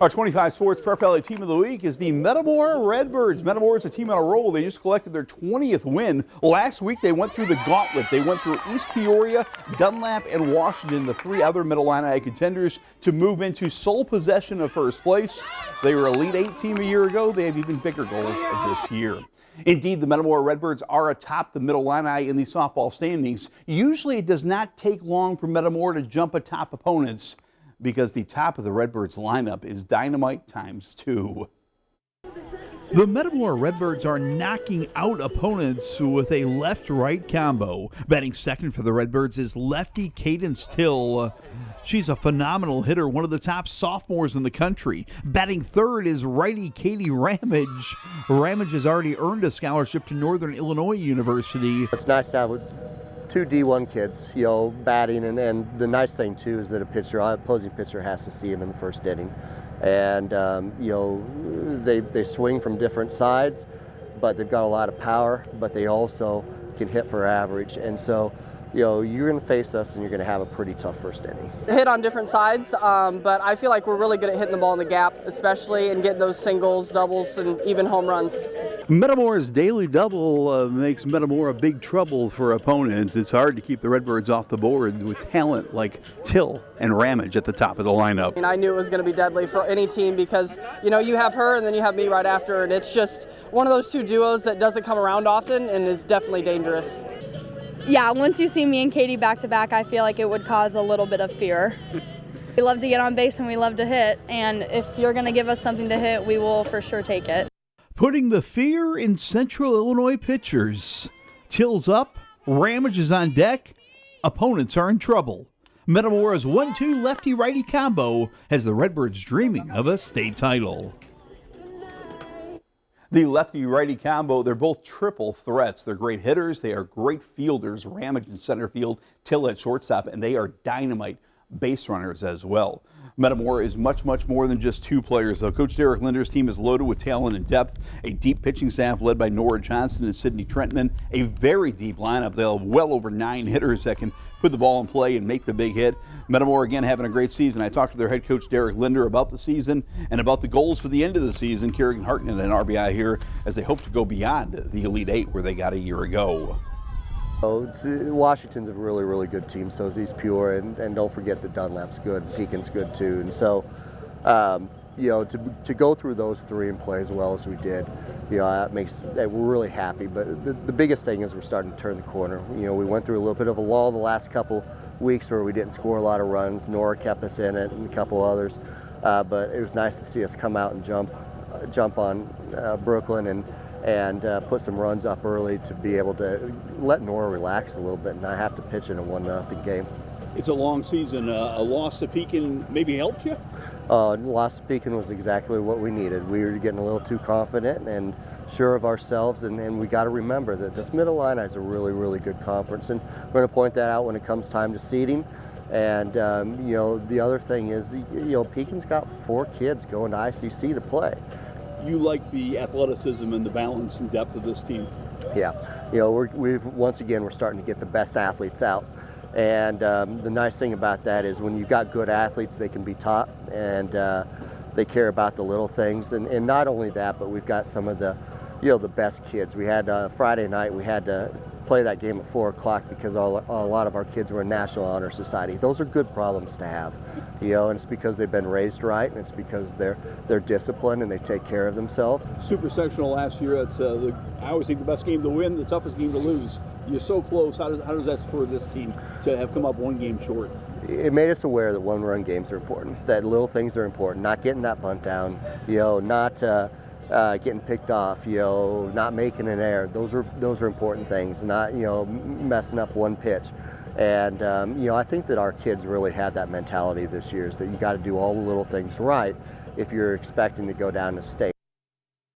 Our 25 Sports Prep Valley Team of the Week is the Metamora Redbirds. Metamora is a team on a roll. They just collected their 20th win. Last week they went through the gauntlet. They went through East Peoria, Dunlap, and Washington, the three other Mid-Illini contenders, to move into sole possession of first place. They were Elite 8 team a year ago. They have even bigger goals this year. Indeed, the Metamora Redbirds are atop the Mid-Illini in the softball standings. Usually it does not take long for Metamora to jump atop opponents, because the top of the Redbirds lineup is dynamite times 2. The Metamora Redbirds are knocking out opponents with a left-right combo. Batting second for the Redbirds is lefty Cadence Till. She's a phenomenal hitter, one of the top sophomores in the country. Batting third is righty Katie Ramage. Ramage has already earned a scholarship to Northern Illinois University. It's nice to have two D1 kids, batting, and the nice thing too is that opposing pitcher has to see him in the first inning, and they swing from different sides, but they've got a lot of power, but they also can hit for average, and so you're going to face us and you're going to have a pretty tough first inning. Hit on different sides, but I feel like we're really good at hitting the ball in the gap, especially, and getting those singles, doubles, and even home runs. Metamora's daily double makes Metamora big trouble for opponents. It's hard to keep the Redbirds off the board with talent like Till and Ramage at the top of the lineup. And I knew it was going to be deadly for any team because, you have her and then you have me right after, and it's just one of those two duos that doesn't come around often and is definitely dangerous. Yeah, once you see me and Katie back to back, I feel like it would cause a little bit of fear. We love to get on base and we love to hit, and if you're going to give us something to hit, we will for sure take it. Putting the fear in Central Illinois pitchers. Till's up, Ramage is on deck, opponents are in trouble. Metamora's 1-2 lefty-righty combo has the Redbirds dreaming of a state title. The lefty-righty combo, they're both triple threats. They're great hitters, they are great fielders. Ramage in center field, Till at shortstop, and they are dynamite base runners as well. Metamora is much more than just two players, though. Coach Derek Linder's team is loaded with talent and depth, a deep pitching staff led by Nora Johnson and Sydney Trentman, a very deep lineup. They'll have well over 9 hitters that can put the ball in play and make the big hit. Metamora again having a great season. I talked to their head coach Derek Linder about the season and about the goals for the end of the season. Kerrigan Hartnett and RBI here as they hope to go beyond the Elite 8 where they got a year ago. Washington's a really good team, so is East Peoria, and don't forget that Dunlap's good, Pekin's good too, and so to go through those three and play as well as we did, we're really happy. But the biggest thing is we're starting to turn the corner. We went through a little bit of a lull the last couple weeks where we didn't score a lot of runs. Nora kept us in it, and a couple others, but it was nice to see us come out and jump on Brooklyn and put some runs up early to be able to let Nora relax a little bit and not have to pitch in a 1-0 game. It's a long season. A loss to Pekin maybe helped you? Loss to Pekin was exactly what we needed. We were getting a little too confident and sure of ourselves, and we got to remember that this Mid-Illini is a really good conference, and we're going to point that out when it comes time to seeding. And the other thing is, Pekin's got 4 kids going to ICC to play. You like the athleticism and the balance and depth of this team? Yeah, we're starting to get the best athletes out, and the nice thing about that is when you've got good athletes, they can be taught, and they care about the little things, and not only that, but we've got some of the the best kids. We had Friday night, we had to play that game at 4 o'clock because a lot of our kids were in National Honor Society. Those are good problems to have, and it's because they've been raised right, and it's because they're disciplined and they take care of themselves. Super sectional last year, that's I always think the best game to win, the toughest game to lose. You're so close. How does that for this team to have come up 1 game short? It made us aware that 1-run games are important, that little things are important, not getting that bunt down, not getting picked off, not making an error. Those are important things. Not messing up one pitch, and I think that our kids really had that mentality this year. Is that you got to do all the little things right if you're expecting to go down to state.